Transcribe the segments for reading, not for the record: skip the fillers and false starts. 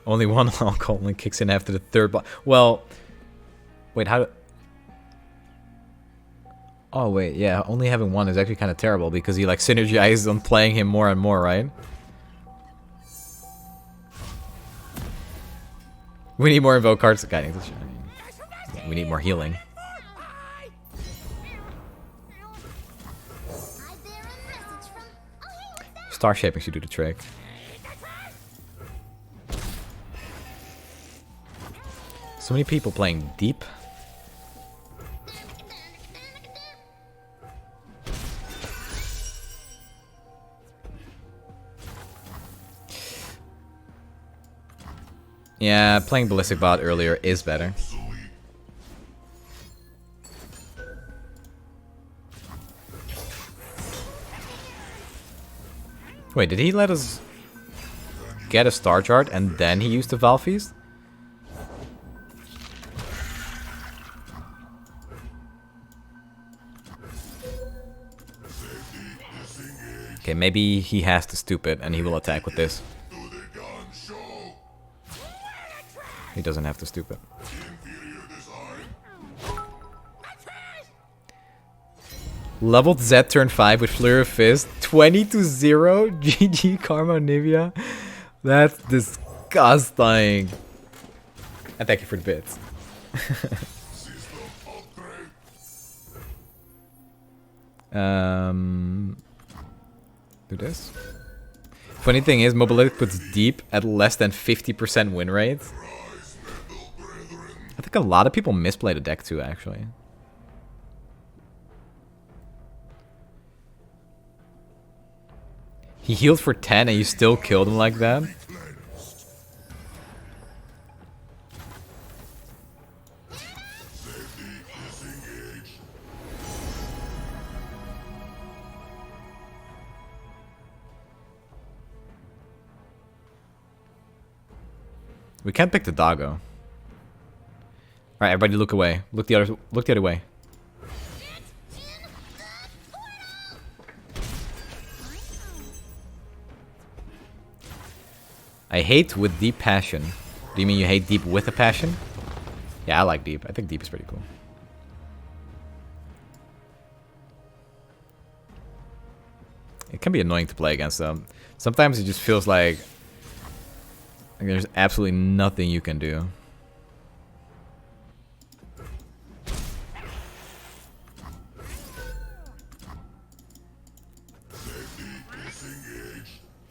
Only one alcohol only kicks in after the third block. Well, wait, how? Oh wait, yeah, only having one is actually kind of terrible because he like synergizes on playing him more and more, right? We need more invoke cards. God, we need more healing. Star shaping should do the trick. So many people playing deep. Yeah, playing Ballistic Bot earlier is better. Wait, did he let us get a star chart and then he used the Val Feast? Okay, maybe he has to stupid and he will attack with this. He doesn't have to stupid. Leveled Z turn 5 with Fleur of Fist. 20-0. GG Karma Nivea. That's disgusting. And thank you for the bits. Do this. Funny thing is, Mobility puts deep at less than 50% win rate. I think a lot of people misplay the deck too, actually. He healed for 10 and you still killed him like that? We can't pick the doggo. Alright, everybody look away. Look the other way. I hate with deep passion. Do you mean you hate deep with a passion? Yeah, I like deep. I think deep is pretty cool. It can be annoying to play against them. Sometimes it just feels like there's absolutely nothing you can do.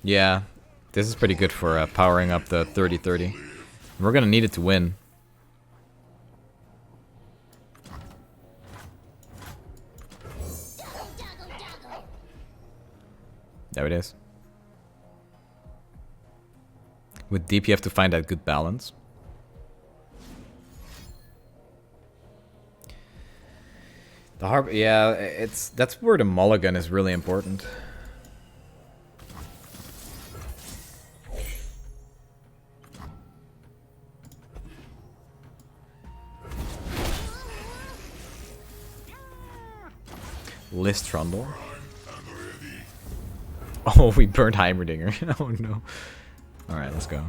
Yeah, this is pretty good for powering up the 30-30. We're gonna need it to win. There it is. With deep, you have to find that good balance. The harp, yeah, that's where the mulligan is really important. List Trundle. Oh, we burned Heimerdinger. Oh no. Alright, let's go.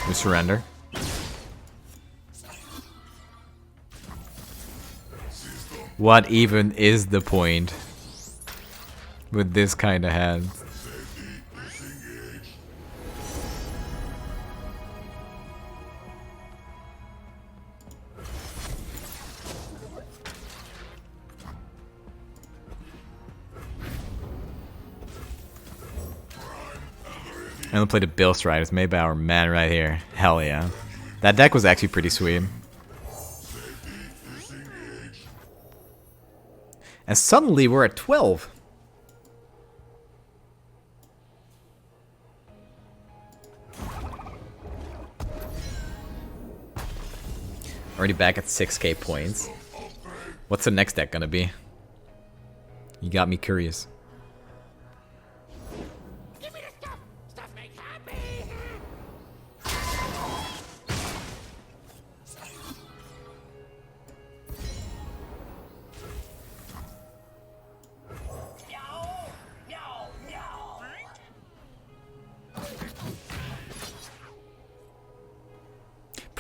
We surrender. What even is the point with this kind of hand? And we'll play the Bill Striders, made by our man right here. Hell yeah. That deck was actually pretty sweet. And suddenly we're at 12. Already back at 6k points. What's the next deck gonna be? You got me curious.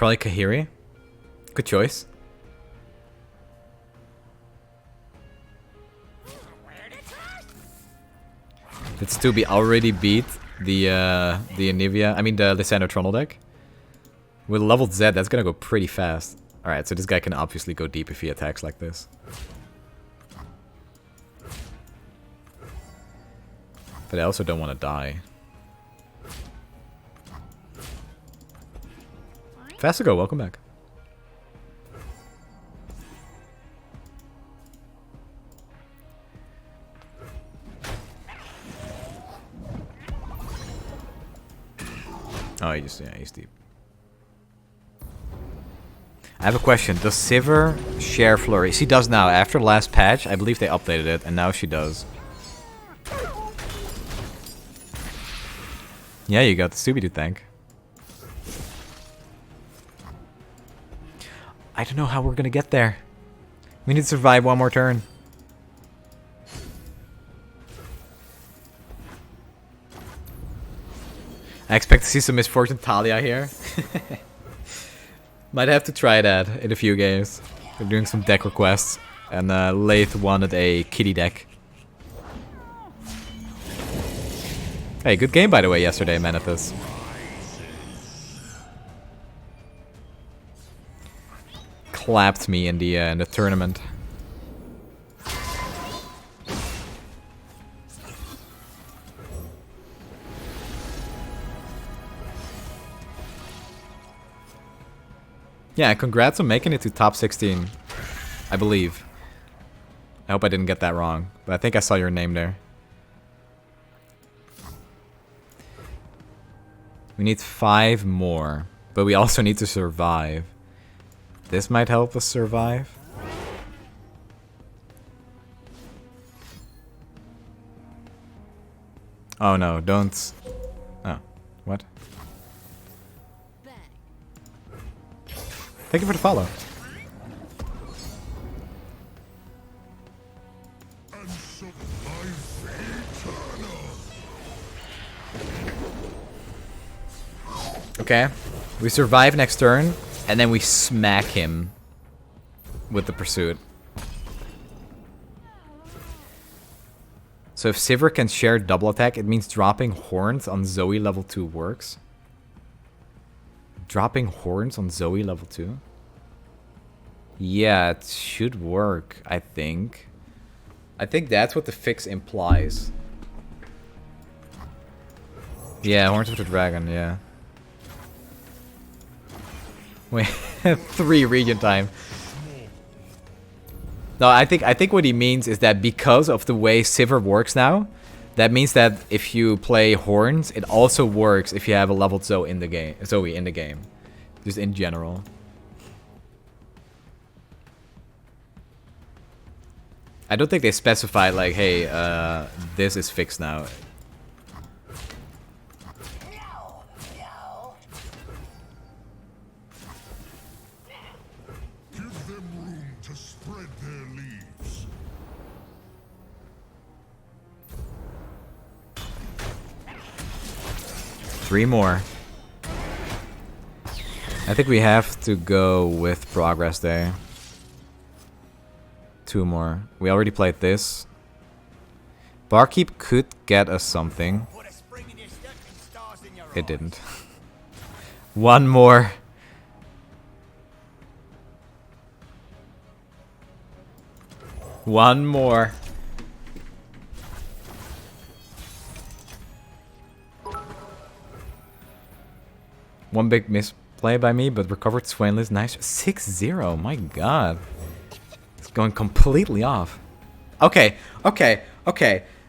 Probably Kahiri. Good choice. Did Stubby already beat the Anivia? I mean the Lissandra Trundle deck? With leveled Z, that's gonna go pretty fast. Alright, so this guy can obviously go deep if he attacks like this. But I also don't want to die. Fastigo, welcome back. Oh, he's deep. I have a question. Does Sivir share Flurry? She does now. After the last patch, I believe they updated it, and now she does. Yeah, you got the Scooby-Doo tank. I don't know how we're gonna get there. We need to survive one more turn. I expect to see some Misfortune Talia here. Might have to try that in a few games. We're doing some deck requests. And Lathe wanted a kitty deck. Hey, good game by the way yesterday, Manithus. Clapped me in the tournament. Yeah, congrats on making it to top 16, I believe. I hope I didn't get that wrong, but I think I saw your name there. We need 5 more, but we also need to survive. This might help us survive. Oh no, don't... Oh, what? Thank you for the follow. Okay, we survive next turn, and then we smack him with the pursuit. So if Sivir can share double attack, it means dropping horns on Zoe level 2 works. Dropping horns on Zoe level 2? Yeah, it should work, I think. I think that's what the fix implies. Yeah, horns of the dragon, yeah. Wait, 3 region time. No, I think what he means is that because of the way Sivir works now, that means that if you play horns, it also works if you have a leveled Zoe in the game. Just in general. I don't think they specify like, hey, this is fixed now. Give them room to spread their leaves. Three more. I think we have to go with progress there. 2 more. We already played this. Barkeep could get us something. It didn't. 1 more. One more. One big misplay by me, but recovered Swainless. Nice. 6-0. My god. It's going completely off. Okay.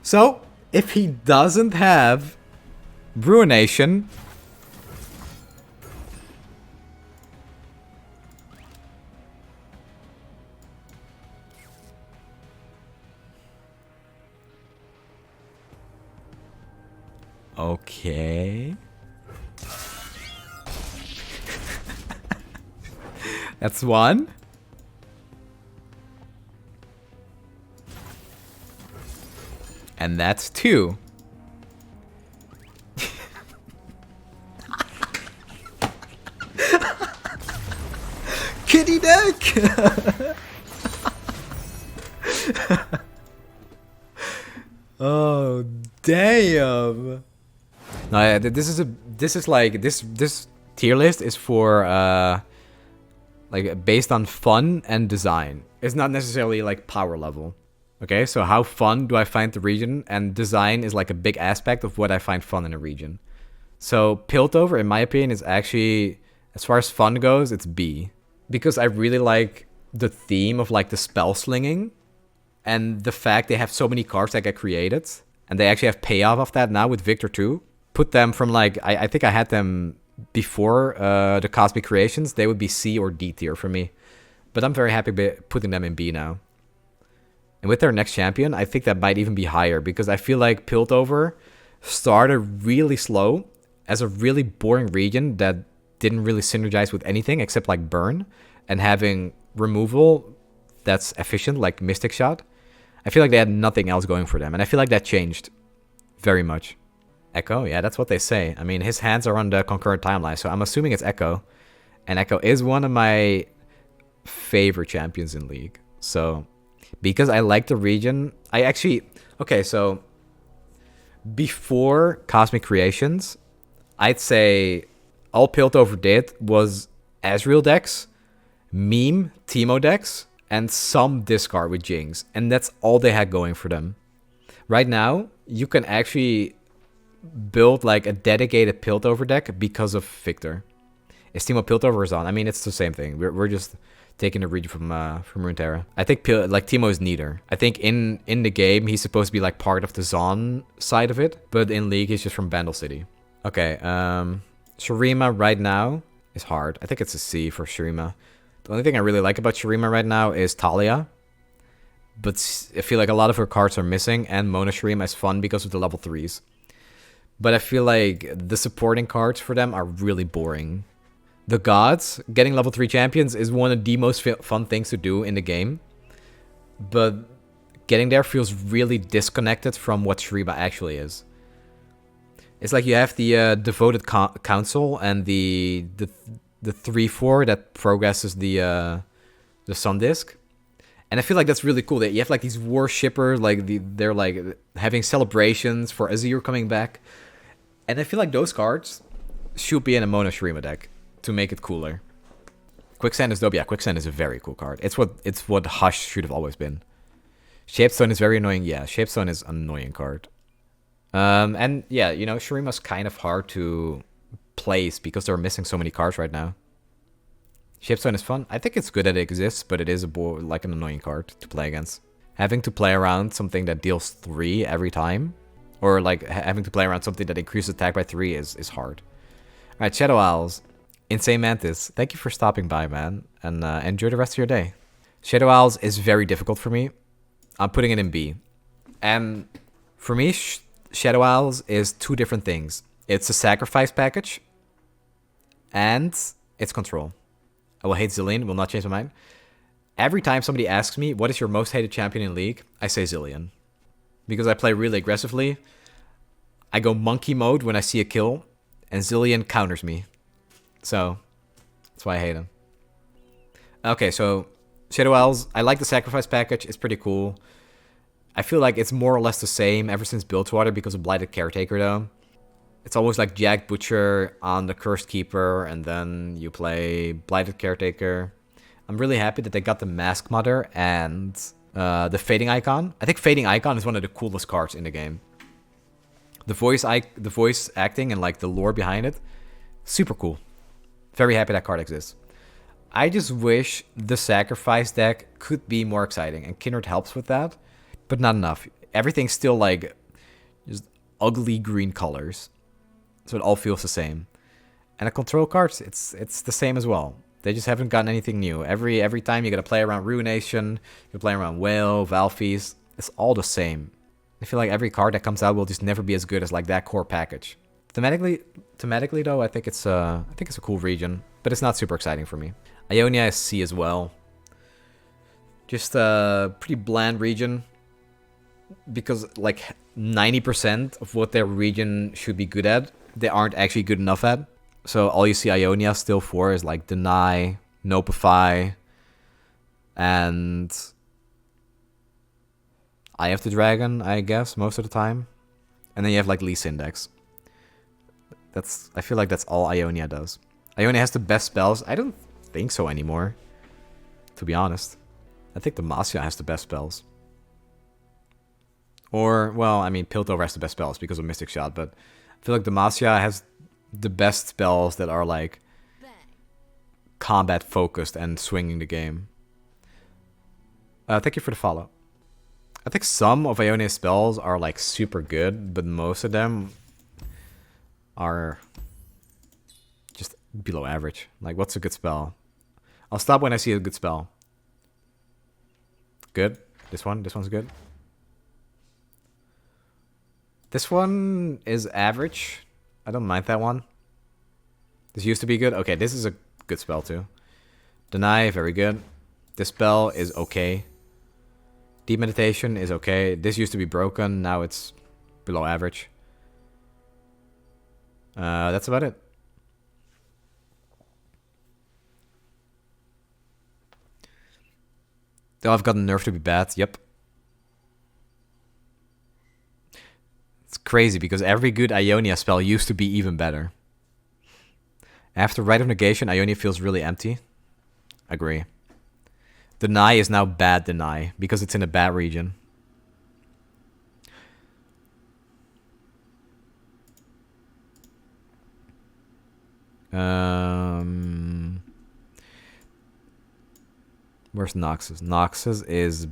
So, if he doesn't have Ruination... Okay. That's 1. And that's 2. Oh, damn. No, yeah, this tier list is for like based on fun and design. It's not necessarily like power level. Okay, so how fun do I find the region, and design is like a big aspect of what I find fun in a region. So Piltover, in my opinion, is actually, as far as fun goes, it's B. Because I really like the theme of like the spell slinging and the fact they have so many cards that get created. And they actually have payoff of that now with Victor 2. Put them from like, I think I had them before the Cosmic Creations. They would be C or D tier for me. But I'm very happy putting them in B now. And with their next champion, I think that might even be higher. Because I feel like Piltover started really slow as a really boring region that didn't really synergize with anything except like burn and having removal that's efficient, like Mystic Shot. I feel like they had nothing else going for them, and I feel like that changed very much. Echo, yeah, that's what they say. I mean, his hands are on the concurrent timeline, so I'm assuming it's Echo. And Echo is one of my favorite champions in League. So, because I like the region, I actually... Okay, so before Cosmic Creations, I'd say all Piltover did was Ezreal decks, meme Teemo decks, and some discard with Jinx. And that's all they had going for them. Right now, you can actually build like a dedicated Piltover deck because of Victor. Is Teemo Piltover is on? I mean, it's the same thing. We're just taking the region from Runeterra. I think like Teemo is neither. I think in the game, he's supposed to be like part of the Zon side of it. But in League, he's just from Bandle City. Okay, Shurima right now is hard. I think it's a C for Shurima. The only thing I really like about Shurima right now is Talia. But I feel like a lot of her cards are missing, and Mona Shurima is fun because of the level 3s. But I feel like the supporting cards for them are really boring. The Gods, getting level 3 champions is one of the most fun things to do in the game. But getting there feels really disconnected from what Shurima actually is. It's like you have the Devoted Council and the 3/4 that progresses the Sun Disc. And I feel like that's really cool that you have like these worshippers, like they're like having celebrations for Azir coming back. And I feel like those cards should be in a Mona Shurima deck to make it cooler. Quicksand is dope. Yeah, Quicksand is a very cool card. It's what Hush should have always been. Shapestone is very annoying. Yeah, Shapestone is an annoying card. And yeah, you know, Shurima's kind of hard to place because they're missing so many cards right now. Shapestone is fun. I think it's good that it exists, but it is like an annoying card to play against. Having to play around something that deals 3 every time, or like having to play around something that increases attack by 3 is hard. Alright, Shadow Owls. Insane Mantis, thank you for stopping by, man, and enjoy the rest of your day. Shadow Owls is very difficult for me. I'm putting it in B. And for me, Shadow Owls is 2 different things. It's a sacrifice package, and it's control. I will hate Zilean, will not change my mind. Every time somebody asks me, what is your most hated champion in League? I say Zilean. Because I play really aggressively. I go monkey mode when I see a kill, and Zilean counters me. So, that's why I hate him. Okay, so Shadow Owls, I like the sacrifice package. It's pretty cool. I feel like it's more or less the same ever since Bilgewater because of Blighted Caretaker, though. It's almost like Jack Butcher on the Cursed Keeper, and then you play Blighted Caretaker. I'm really happy that they got the Mask Mother and the Fading Icon. I think Fading Icon is one of the coolest cards in the game. The voice acting and like the lore behind it, super cool. Very happy that card exists. I just wish the Sacrifice deck could be more exciting, and Kindred helps with that, but not enough. Everything's still like just ugly green colors. So it all feels the same. And the control cards, it's the same as well. They just haven't gotten anything new. Every time you gotta play around Ruination, you play around Whale, Valfeast, it's all the same. I feel like every card that comes out will just never be as good as like that core package. Thematically though, I think it's a cool region, but it's not super exciting for me. Ionia is C as well. Just a pretty bland region, because like 90% of what their region should be good at, they aren't actually good enough at. So all you see Ionia still for is like Deny, Nopify, And I have the dragon, I guess, most of the time. And then you have like least index. I feel like that's all Ionia does. Ionia has the best spells. I don't think so anymore, to be honest. I think Demacia has the best spells. Or, well, I mean, Piltover has the best spells because of Mystic Shot, but I feel like Demacia has the best spells that are like combat focused and swinging the game. Thank you for the follow. I think some of Ionia's spells are like super good, but most of them are just below average. Like, what's a good spell? I'll stop when I see a good spell. Good. This one's good. This one is average. I don't mind that one. This used to be good. Okay, this is a good spell too. Deny, very good. This spell is okay. Deep Meditation is okay. This used to be broken. Now it's below average. That's about it. Though I've gotten nerfed to be bad. Yep. It's crazy because every good Ionia spell used to be even better. After Rite of Negation, Ionia feels really empty. Agree. Deny is now bad Deny because it's in a bad region. Where's Noxus? Noxus is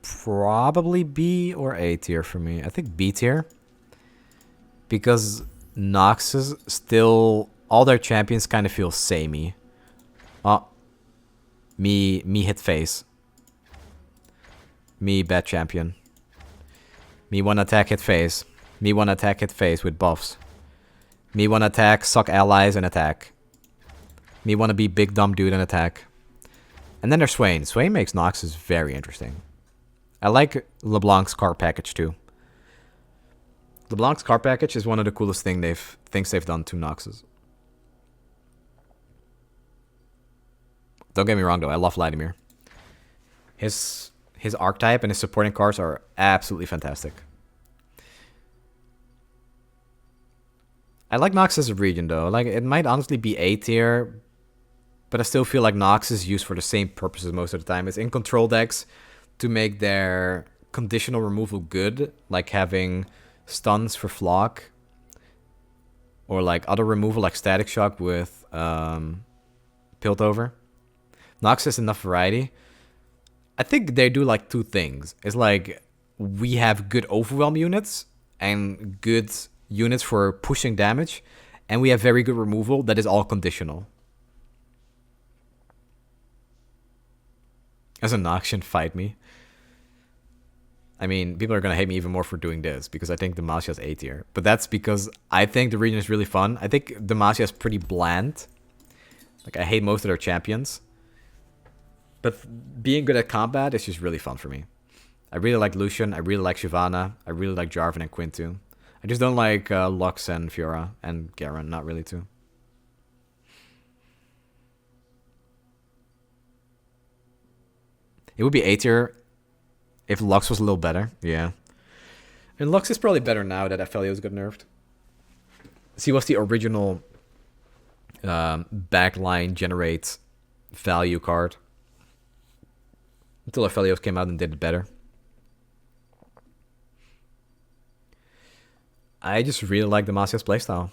probably B or A tier for me. I think B tier. Because Noxus still... all their champions kind of feel samey. Oh. Me hit face. Me bad champion. Me one attack hit face. Me one attack hit face with buffs. Me one attack suck allies and attack. Me wanna be big dumb dude and attack. And then there's Swain. Swain makes Noxus very interesting. I like LeBlanc's card package too. LeBlanc's card package is one of the coolest things they've done to Noxus. Don't get me wrong though, I love Vladimir. His archetype and his supporting cards are absolutely fantastic. I like Noxus as a region though. Like, it might honestly be A tier, but I still feel like Nox is used for the same purposes most of the time. It's in control decks to make their conditional removal good, like having stuns for Flock, or like other removal like Static Shock with Piltover. Nox has enough variety. I think they do like two things. It's like, we have good overwhelm units and good units for pushing damage, and we have very good removal that is all conditional. As a Noxian, fight me. I mean, people are going to hate me even more for doing this, because I think Demacia's A tier. But that's because I think the region is really fun. I think Demacia is pretty bland. Like, I hate most of their champions. But being good at combat is just really fun for me. I really like Lucian, I really like Shyvana, I really like Jarvan and Quinn too. I just don't like Lux and Fiora and Garen, not really too. It would be A tier if Lux was a little better, yeah. And Lux is probably better now that Aphelios got nerfed. See, what's the original backline generate value card? Until Aphelios came out and did it better. I just really like Demacia's playstyle.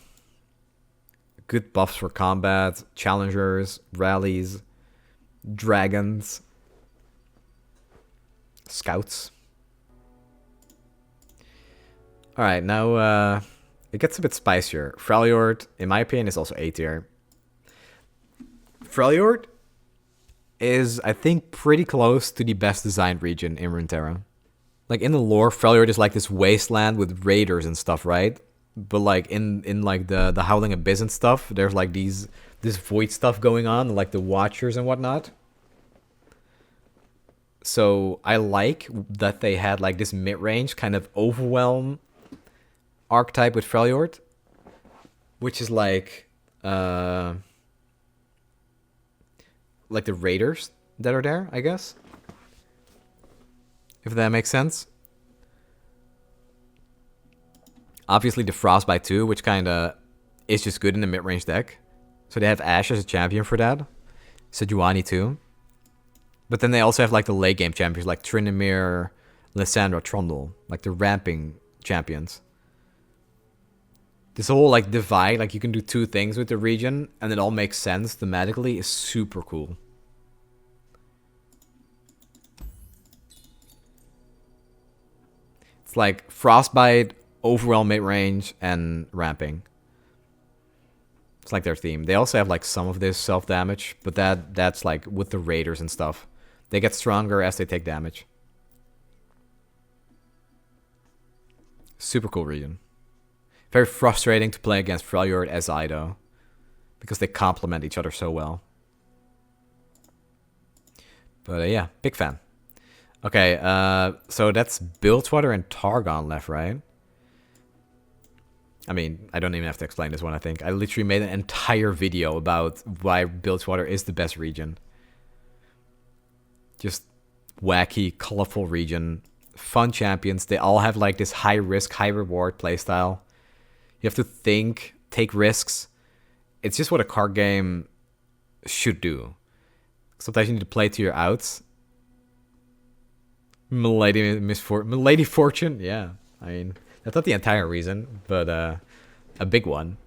Good buffs for combat, challengers, rallies, dragons, scouts. Alright, now it gets a bit spicier. Freljord, in my opinion, is also A tier. Freljord is, I think, pretty close to the best designed region in Runeterra. Like, in the lore, Freljord is like this wasteland with raiders and stuff, right? But like in like the Howling Abyss and stuff, there's like this void stuff going on, like the Watchers and whatnot. So I like that they had like this mid-range kind of overwhelm archetype with Freljord, which is like the raiders, that are there, I guess. If that makes sense. Obviously the Frostbite too, which kind of is just good in the mid-range deck. So they have Ashe as a champion for that. Sejuani too. But then they also have like the late game champions like Tryndamere, Lissandra, Trundle. Like the ramping champions. This whole like divide, like you can do two things with the region and it all makes sense thematically, is super cool. It's like Frostbite, Overwhelm mid-range, and ramping. It's like their theme. They also have like some of this self-damage, but that's like with the raiders and stuff. They get stronger as they take damage. Super cool region. Very frustrating to play against Freljord SI though, because they complement each other so well. But yeah, big fan. Okay, so that's Bilgewater and Targon left, right? I mean, I don't even have to explain this one, I think. I literally made an entire video about why Bilgewater is the best region. Just wacky, colorful region. Fun champions. They all have like this high risk, high reward playstyle. You have to think, take risks. It's just what a card game should do. Sometimes you need to play to your outs. Milady Fortune, yeah. I mean, that's not the entire reason, but a big one.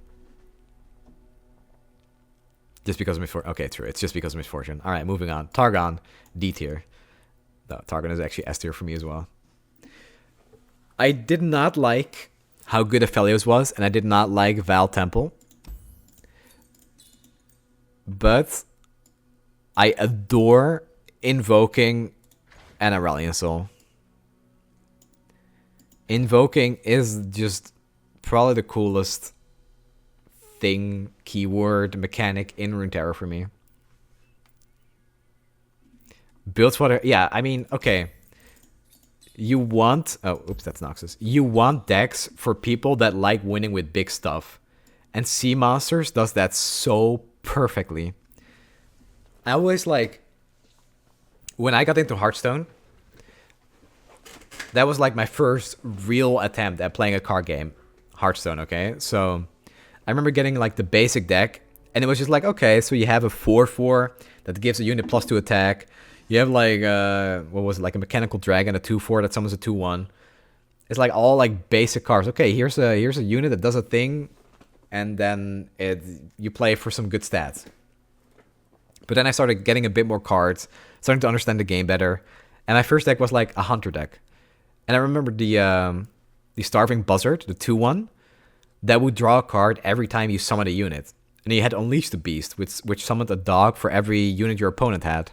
Just because of misfortune. Okay, true. It's just because of misfortune. All right, moving on. Targon, D tier. No, Targon is actually S tier for me as well. I did not like how good Aphelios was, and I did not like Val Temple. But I adore Invoking and Aurelion Soul. Invoking is just probably the coolest thing, keyword, mechanic in Runeterra for me. Bilgewater, yeah, I mean, okay. You want... Oh, oops, that's Noxus. You want decks for people that like winning with big stuff. And Sea Monsters does that so perfectly. I always like... When I got into Hearthstone, that was like my first real attempt at playing a card game. Hearthstone, okay? So I remember getting like the basic deck, and it was just like, okay, so you have a 4/4 that gives a unit +2 attack. You have like, what was it, like a Mechanical Dragon, a 2/4 that summons a 2/1. It's like all like basic cards. Okay, here's a unit that does a thing, and then you play for some good stats. But then I started getting a bit more cards, starting to understand the game better, and my first deck was like a Hunter deck. And I remember the Starving Buzzard, the 2/1, that would draw a card every time you summon a unit. And you had Unleash the Beast, which summoned a dog for every unit your opponent had.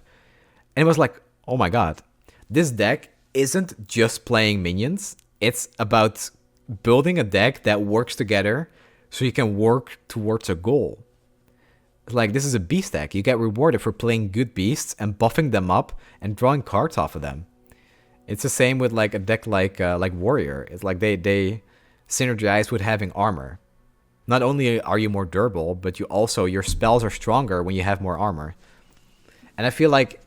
And it was like, oh my god, this deck isn't just playing minions. It's about building a deck that works together so you can work towards a goal. Like, this is a beast deck. You get rewarded for playing good beasts and buffing them up and drawing cards off of them. It's the same with like a deck like Warrior. It's like they synergize with having armor. Not only are you more durable, but your spells are stronger when you have more armor. And I feel like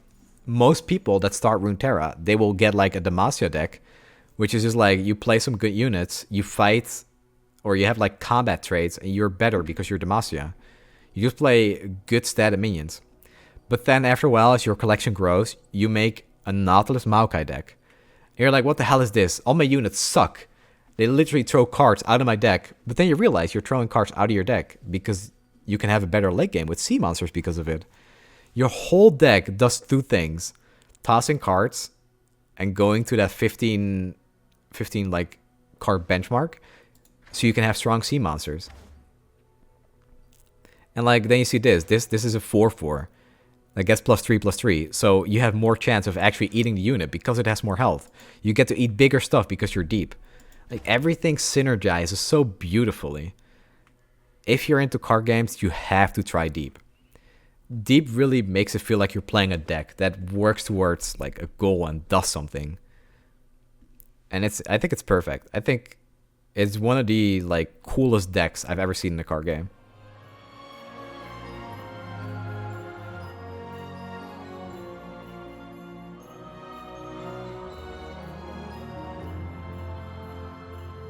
most people that start Runeterra, they will get like a Demacia deck, which is just like you play some good units, you fight, or you have like combat traits, and you're better because you're Demacia. You just play good stat minions. But then after a while, as your collection grows, you make a Nautilus Maokai deck. And you're like, what the hell is this? All my units suck. They literally throw cards out of my deck. But then you realize you're throwing cards out of your deck because you can have a better late game with Sea Monsters because of it. Your whole deck does two things. Tossing cards and going to that 15 like card benchmark so you can have strong Sea Monsters. And like then you see this is a 4/4 that gets +3/+3. So you have more chance of actually eating the unit because it has more health. You get to eat bigger stuff because you're deep. Like everything synergizes so beautifully. If you're into card games, you have to try Deep. Deep really makes it feel like you're playing a deck that works towards like a goal and does something. And I think it's perfect. I think it's one of the like coolest decks I've ever seen in a card game.